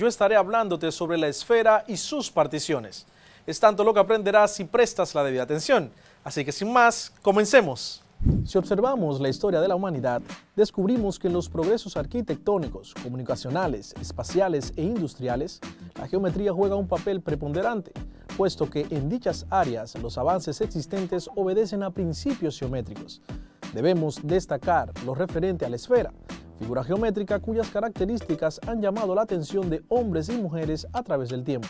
Yo estaré hablándote sobre la esfera y sus particiones. Es tanto lo que aprenderás si prestas la debida atención. Así que sin más, comencemos. Si observamos la historia de la humanidad, descubrimos que en los progresos arquitectónicos, comunicacionales, espaciales e industriales, la geometría juega un papel preponderante, puesto que en dichas áreas los avances existentes obedecen a principios geométricos. Debemos destacar lo referente a la esfera, figura geométrica cuyas características han llamado la atención de hombres y mujeres a través del tiempo.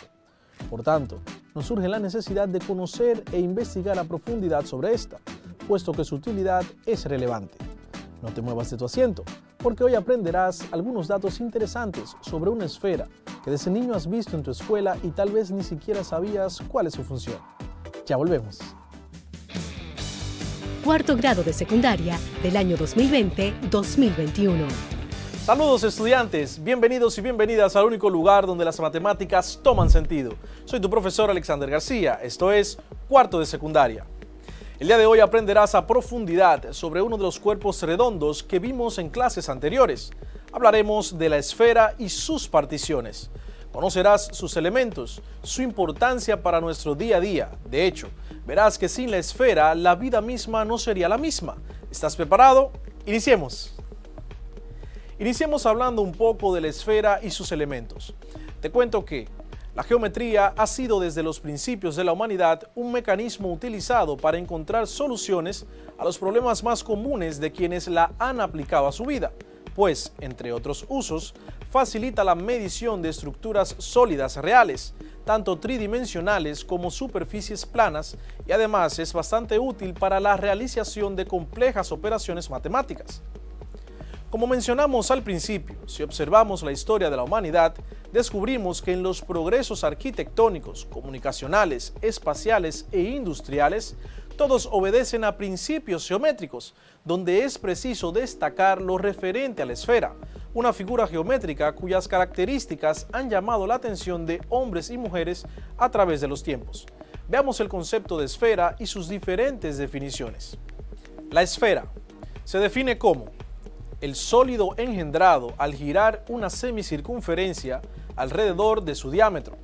Por tanto, nos surge la necesidad de conocer e investigar a profundidad sobre esta, puesto que su utilidad es relevante. No te muevas de tu asiento, porque hoy aprenderás algunos datos interesantes sobre una esfera que desde niño has visto en tu escuela y tal vez ni siquiera sabías cuál es su función. Ya volvemos. Cuarto grado de secundaria del año 2020-2021. Saludos estudiantes, bienvenidos y bienvenidas al único lugar donde las matemáticas toman sentido. Soy tu profesor Alexander García, esto es Cuarto de Secundaria. El día de hoy aprenderás a profundidad sobre uno de los cuerpos redondos que vimos en clases anteriores. Hablaremos de la esfera y sus particiones. Conocerás sus elementos, su importancia para nuestro día a día. De hecho, verás que sin la esfera la vida misma no sería la misma. ¿Estás preparado? Iniciemos. Iniciemos hablando un poco de la esfera y sus elementos. Te cuento que la geometría ha sido desde los principios de la humanidad un mecanismo utilizado para encontrar soluciones a los problemas más comunes de quienes la han aplicado a su vida, pues, entre otros usos, facilita la medición de estructuras sólidas reales, tanto tridimensionales como superficies planas, y además es bastante útil para la realización de complejas operaciones matemáticas. Como mencionamos al principio, si observamos la historia de la humanidad, descubrimos que en los progresos arquitectónicos, comunicacionales, espaciales e industriales, todos obedecen a principios geométricos, donde es preciso destacar lo referente a la esfera, una figura geométrica cuyas características han llamado la atención de hombres y mujeres a través de los tiempos. Veamos el concepto de esfera y sus diferentes definiciones. La esfera se define como el sólido engendrado al girar una semicircunferencia alrededor de su diámetro.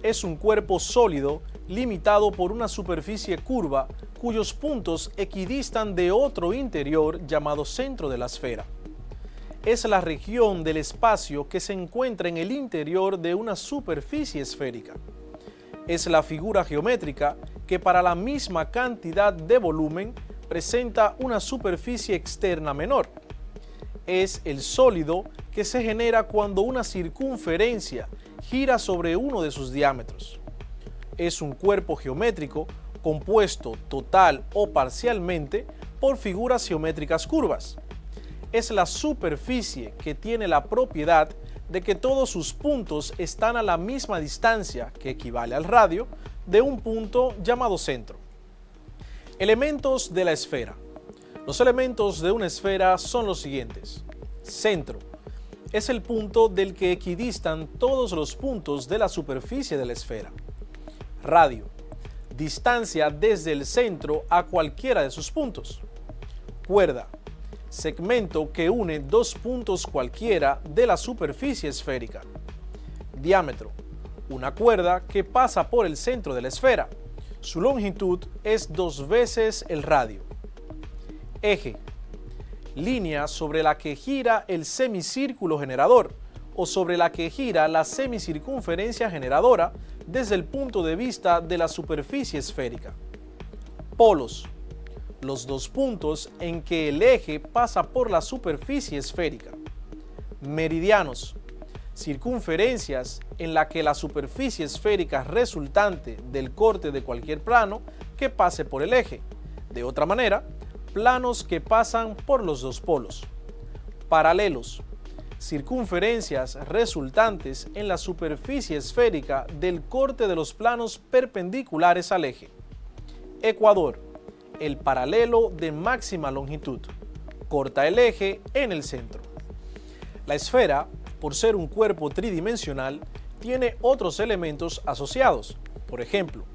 Es un cuerpo sólido limitado por una superficie curva cuyos puntos equidistan de otro interior llamado centro de la esfera. Es la región del espacio que se encuentra en el interior de una superficie esférica. Es la figura geométrica que para la misma cantidad de volumen presenta una superficie externa menor. Es el sólido que se genera cuando una circunferencia gira sobre uno de sus diámetros. Es un cuerpo geométrico compuesto total o parcialmente por figuras geométricas curvas. Es la superficie que tiene la propiedad de que todos sus puntos están a la misma distancia, que equivale al radio, de un punto llamado centro. Elementos de la esfera. Los elementos de una esfera son los siguientes. Centro. Es el punto del que equidistan todos los puntos de la superficie de la esfera. Radio. Distancia desde el centro a cualquiera de sus puntos. Cuerda. Segmento que une dos puntos cualquiera de la superficie esférica. Diámetro. Una cuerda que pasa por el centro de la esfera. Su longitud es 2 veces el radio. Eje. Línea sobre la que gira el semicírculo generador o sobre la que gira la semicircunferencia generadora desde el punto de vista de la superficie esférica. Polos. Los dos puntos en que el eje pasa por la superficie esférica. Meridianos. Circunferencias en la que la superficie esférica resultante del corte de cualquier plano que pase por el eje. De otra manera, planos que pasan por los dos polos. Paralelos. Circunferencias resultantes en la superficie esférica del corte de los planos perpendiculares al eje. Ecuador. El paralelo de máxima longitud. Corta el eje en el centro. La esfera, por ser un cuerpo tridimensional, tiene otros elementos asociados. Por ejemplo,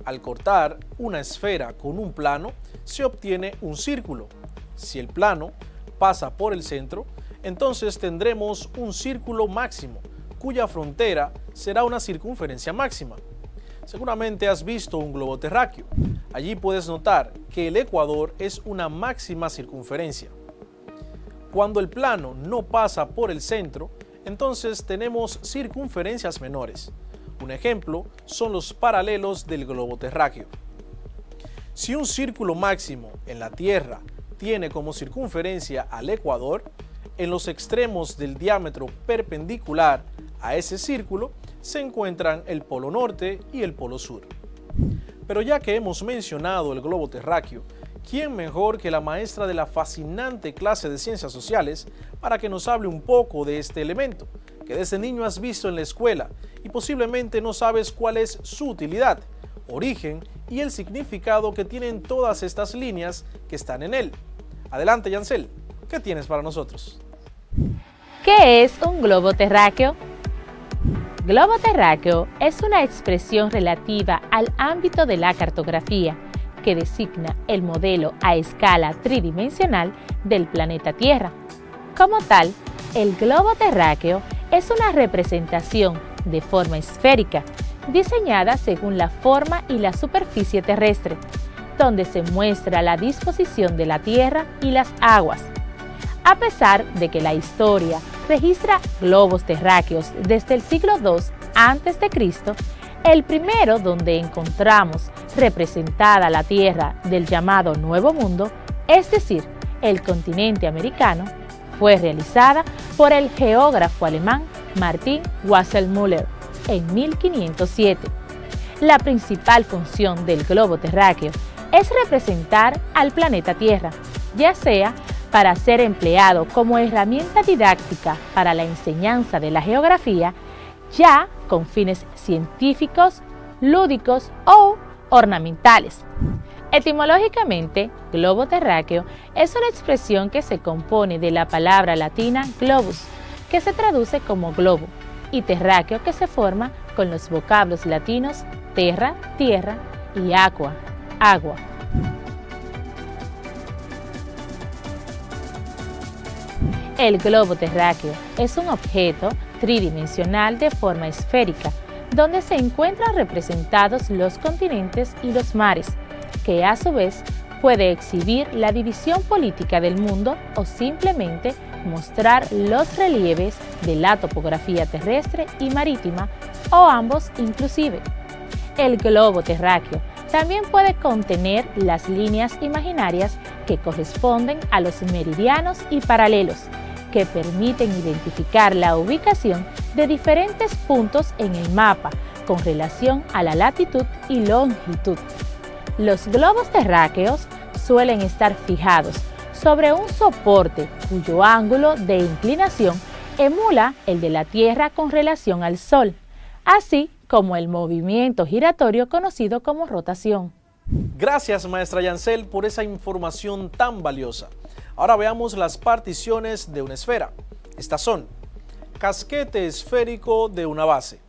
al cortar una esfera con un plano, se obtiene un círculo. Si el plano pasa por el centro, entonces tendremos un círculo máximo, cuya frontera será una circunferencia máxima. Seguramente has visto un globo terráqueo. Allí puedes notar que el ecuador es una máxima circunferencia. Cuando el plano no pasa por el centro, entonces tenemos circunferencias menores. Un ejemplo son los paralelos del globo terráqueo. Si un círculo máximo en la Tierra tiene como circunferencia al ecuador, en los extremos del diámetro perpendicular a ese círculo se encuentran el polo norte y el polo sur. Pero ya que hemos mencionado el globo terráqueo, ¿quién mejor que la maestra de la fascinante clase de Ciencias Sociales para que nos hable un poco de este elemento, que desde niño has visto en la escuela y posiblemente no sabes cuál es su utilidad, origen y el significado que tienen todas estas líneas que están en él? Adelante, Yancel, ¿qué tienes para nosotros? ¿Qué es un globo terráqueo? Globo terráqueo es una expresión relativa al ámbito de la cartografía que designa el modelo a escala tridimensional del planeta Tierra. Como tal, el globo terráqueo es una representación de forma esférica, diseñada según la forma y la superficie terrestre, donde se muestra la disposición de la Tierra y las aguas. A pesar de que la historia registra globos terráqueos desde el siglo II a.C., el primero donde encontramos representada la Tierra del llamado Nuevo Mundo, es decir, el continente americano, fue realizada por el geógrafo alemán Martin Wassermüller en 1507. La principal función del globo terráqueo es representar al planeta Tierra, ya sea para ser empleado como herramienta didáctica para la enseñanza de la geografía, ya con fines científicos, lúdicos o ornamentales. Etimológicamente, globo terráqueo es una expresión que se compone de la palabra latina globus, que se traduce como globo, y terráqueo, que se forma con los vocablos latinos terra, tierra, y aqua, agua. El globo terráqueo es un objeto tridimensional de forma esférica, donde se encuentran representados los continentes y los mares, que a su vez puede exhibir la división política del mundo o simplemente mostrar los relieves de la topografía terrestre y marítima, o ambos inclusive. El globo terráqueo también puede contener las líneas imaginarias que corresponden a los meridianos y paralelos, que permiten identificar la ubicación de diferentes puntos en el mapa con relación a la latitud y longitud. Los globos terráqueos suelen estar fijados sobre un soporte cuyo ángulo de inclinación emula el de la Tierra con relación al Sol, así como el movimiento giratorio conocido como rotación. Gracias, maestra Yancel, por esa información tan valiosa. Ahora veamos las particiones de una esfera. Estas son: casquete esférico de una base.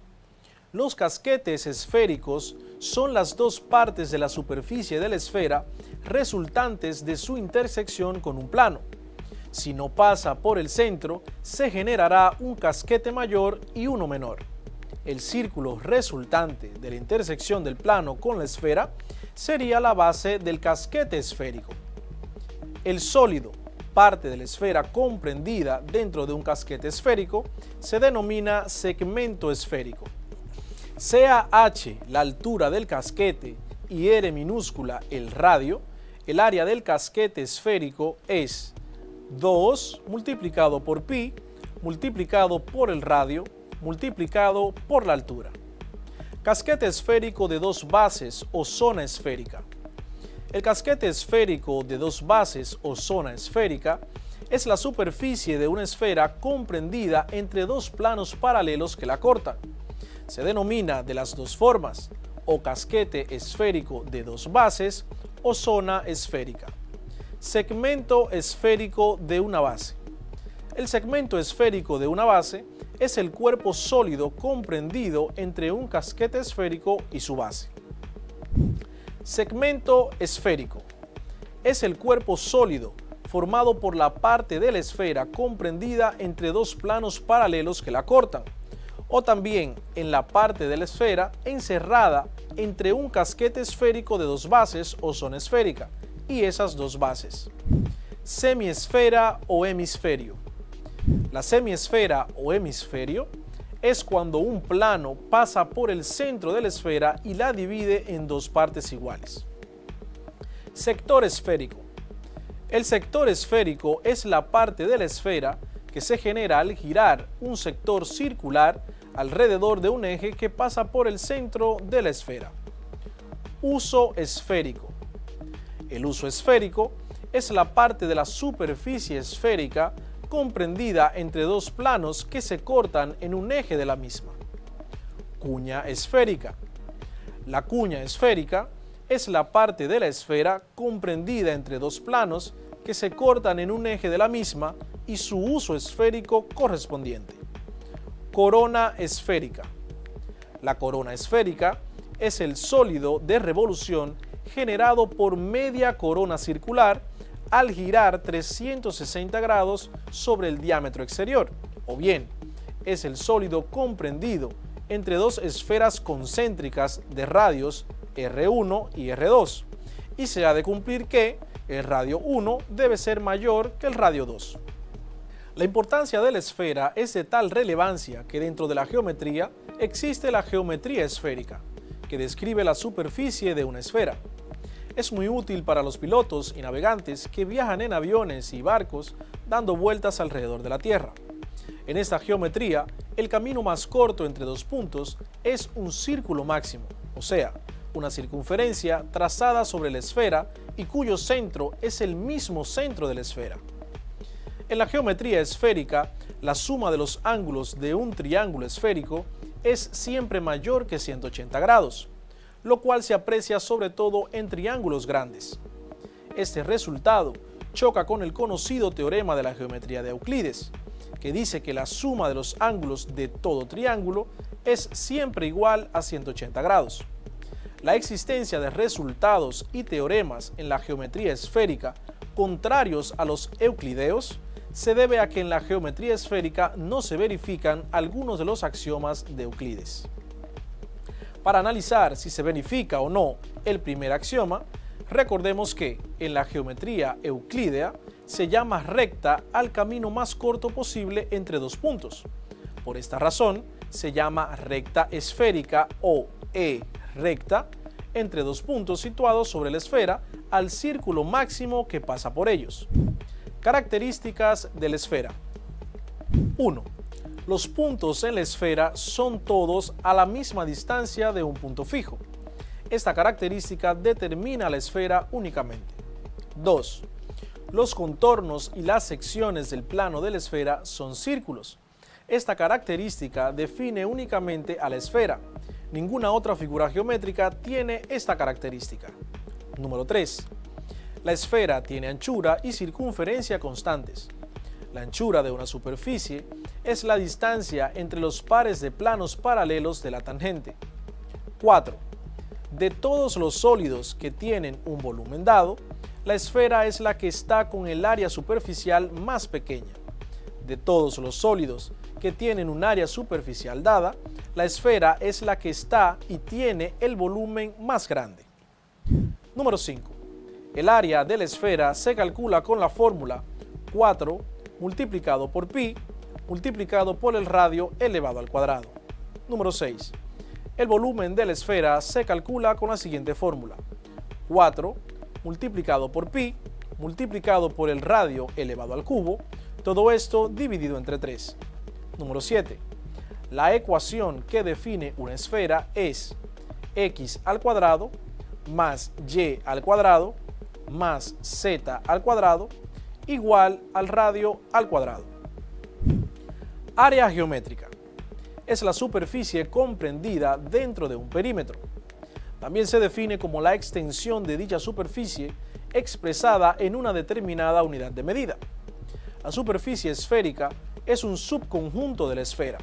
Los casquetes esféricos son las dos partes de la superficie de la esfera resultantes de su intersección con un plano. Si no pasa por el centro, se generará un casquete mayor y uno menor. El círculo resultante de la intersección del plano con la esfera sería la base del casquete esférico. El sólido, parte de la esfera comprendida dentro de un casquete esférico, se denomina segmento esférico. Sea h la altura del casquete y r minúscula el radio, el área del casquete esférico es 2 multiplicado por pi multiplicado por el radio multiplicado por la altura. Casquete esférico de dos bases o zona esférica. El casquete esférico de dos bases o zona esférica es la superficie de una esfera comprendida entre dos planos paralelos que la cortan. Se denomina de las dos formas, o casquete esférico de dos bases o zona esférica. Segmento esférico de una base. El segmento esférico de una base es el cuerpo sólido comprendido entre un casquete esférico y su base. Segmento esférico es el cuerpo sólido formado por la parte de la esfera comprendida entre dos planos paralelos que la cortan, o también en la parte de la esfera encerrada entre un casquete esférico de dos bases o zona esférica y esas dos bases. Semiesfera o hemisferio. La semiesfera o hemisferio es cuando un plano pasa por el centro de la esfera y la divide en dos partes iguales. Sector esférico. El sector esférico es la parte de la esfera que se genera al girar un sector circular alrededor de un eje que pasa por el centro de la esfera. Uso esférico. El uso esférico es la parte de la superficie esférica comprendida entre dos planos que se cortan en un eje de la misma. Cuña esférica. La cuña esférica es la parte de la esfera comprendida entre dos planos que se cortan en un eje de la misma y su uso esférico correspondiente. Corona esférica. La corona esférica es el sólido de revolución generado por media corona circular al girar 360 grados sobre el diámetro exterior, o bien es el sólido comprendido entre dos esferas concéntricas de radios R1 y R2, y se ha de cumplir que el radio 1 debe ser mayor que el radio 2. La importancia de la esfera es de tal relevancia que dentro de la geometría existe la geometría esférica, que describe la superficie de una esfera. Es muy útil para los pilotos y navegantes que viajan en aviones y barcos dando vueltas alrededor de la Tierra. En esta geometría, el camino más corto entre dos puntos es un círculo máximo, o sea, una circunferencia trazada sobre la esfera y cuyo centro es el mismo centro de la esfera. En la geometría esférica, la suma de los ángulos de un triángulo esférico es siempre mayor que 180 grados, lo cual se aprecia sobre todo en triángulos grandes. Este resultado choca con el conocido teorema de la geometría de Euclides, que dice que la suma de los ángulos de todo triángulo es siempre igual a 180 grados. La existencia de resultados y teoremas en la geometría esférica contrarios a los euclideos se debe a que en la geometría esférica no se verifican algunos de los axiomas de Euclides. Para analizar si se verifica o no el primer axioma, recordemos que en la geometría euclídea se llama recta al camino más corto posible entre dos puntos. Por esta razón, se llama recta esférica o recta entre dos puntos situados sobre la esfera al círculo máximo que pasa por ellos. Características de la esfera. 1. Los puntos en la esfera son todos a la misma distancia de un punto fijo. Esta característica determina la esfera únicamente. 2. Los contornos y las secciones del plano de la esfera son círculos. Esta característica define únicamente a la esfera. Ninguna otra figura geométrica tiene esta característica. Número 3. La esfera tiene anchura y circunferencia constantes. La anchura de una superficie es la distancia entre los pares de planos paralelos de la tangente. 4. De todos los sólidos que tienen un volumen dado, la esfera es la que está con el área superficial más pequeña. De todos los sólidos que tienen un área superficial dada, la esfera es la que está y tiene el volumen más grande. Número 5. El área de la esfera se calcula con la fórmula 4 multiplicado por pi multiplicado por el radio elevado al cuadrado. Número 6. El volumen de la esfera se calcula con la siguiente fórmula: 4 multiplicado por pi multiplicado por el radio elevado al cubo, todo esto dividido entre 3. Número 7. La ecuación que define una esfera es x al cuadrado más y al cuadrado más z al cuadrado igual al radio al cuadrado. Área geométrica. Es la superficie comprendida dentro de un perímetro. También se define como la extensión de dicha superficie expresada en una determinada unidad de medida. La superficie esférica es un subconjunto de la esfera.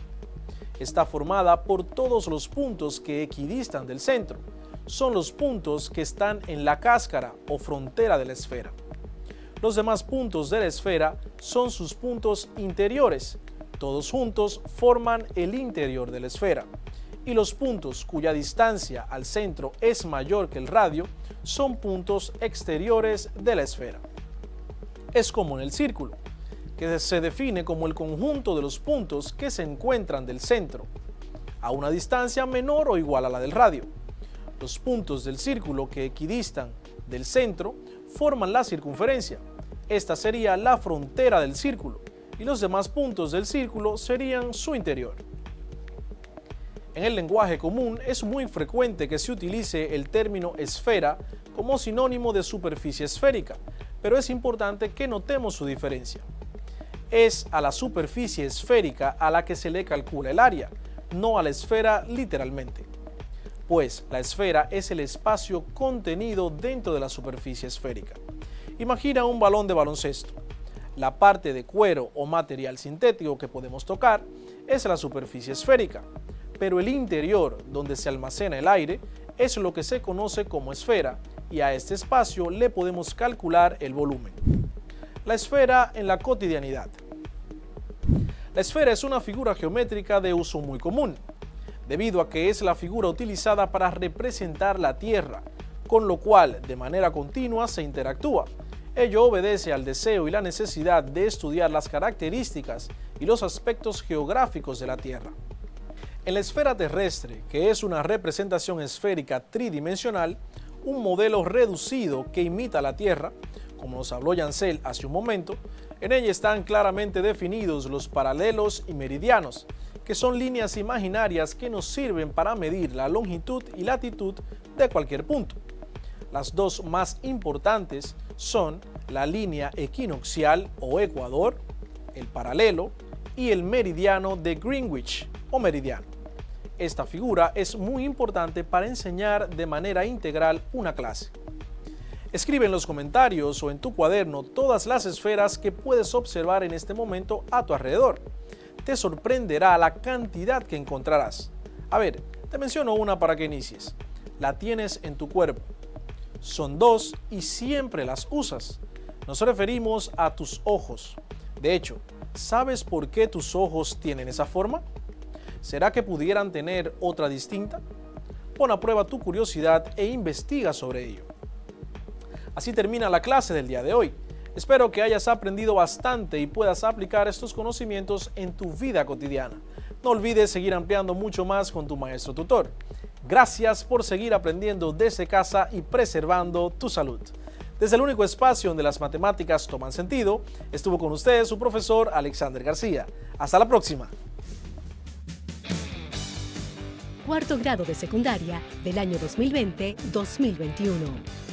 Está formada por todos los puntos que equidistan del centro. Son los puntos que están en la cáscara o frontera de la esfera. Los demás puntos de la esfera son sus puntos interiores, Todos juntos forman el interior de la esfera, y los puntos cuya distancia al centro es mayor que el radio son puntos exteriores de la esfera. Es como en el círculo, que se define como el conjunto de los puntos que se encuentran del centro, a una distancia menor o igual a la del radio. Los puntos del círculo que equidistan del centro forman la circunferencia. Esta sería la frontera del círculo, y los demás puntos del círculo serían su interior. En el lenguaje común es muy frecuente que se utilice el término esfera como sinónimo de superficie esférica, pero es importante que notemos su diferencia. Es a la superficie esférica a la que se le calcula el área, no a la esfera literalmente, pues la esfera es el espacio contenido dentro de la superficie esférica. Imagina un balón de baloncesto. La parte de cuero o material sintético que podemos tocar es la superficie esférica, pero el interior, donde se almacena el aire, es lo que se conoce como esfera, y a este espacio le podemos calcular el volumen. La esfera en la cotidianidad. La esfera es una figura geométrica de uso muy común, debido a que es la figura utilizada para representar la Tierra, con lo cual de manera continua se interactúa. Ello obedece al deseo y la necesidad de estudiar las características y los aspectos geográficos de la Tierra. En la esfera terrestre, que es una representación esférica tridimensional, un modelo reducido que imita la Tierra, como nos habló Yancel hace un momento, en ella están claramente definidos los paralelos y meridianos, que son líneas imaginarias que nos sirven para medir la longitud y latitud de cualquier punto. Las dos más importantes son la línea equinoccial o ecuador, el paralelo, y el meridiano de Greenwich o meridiano. Esta figura es muy importante para enseñar de manera integral una clase. Escribe en los comentarios o en tu cuaderno todas las esferas que puedes observar en este momento a tu alrededor. Te sorprenderá la cantidad que encontrarás. A ver, te menciono una para que inicies. La tienes en tu cuerpo. Son dos y siempre las usas. Nos referimos a tus ojos. De hecho, ¿sabes por qué tus ojos tienen esa forma? ¿Será que pudieran tener otra distinta? Pon a prueba tu curiosidad e investiga sobre ello. Así termina la clase del día de hoy. Espero que hayas aprendido bastante y puedas aplicar estos conocimientos en tu vida cotidiana. No olvides seguir ampliando mucho más con tu maestro tutor. Gracias por seguir aprendiendo desde casa y preservando tu salud. Desde el único espacio donde las matemáticas toman sentido, estuvo con ustedes su profesor Alexander García. Hasta la próxima. Cuarto grado de secundaria del año 2020-2021.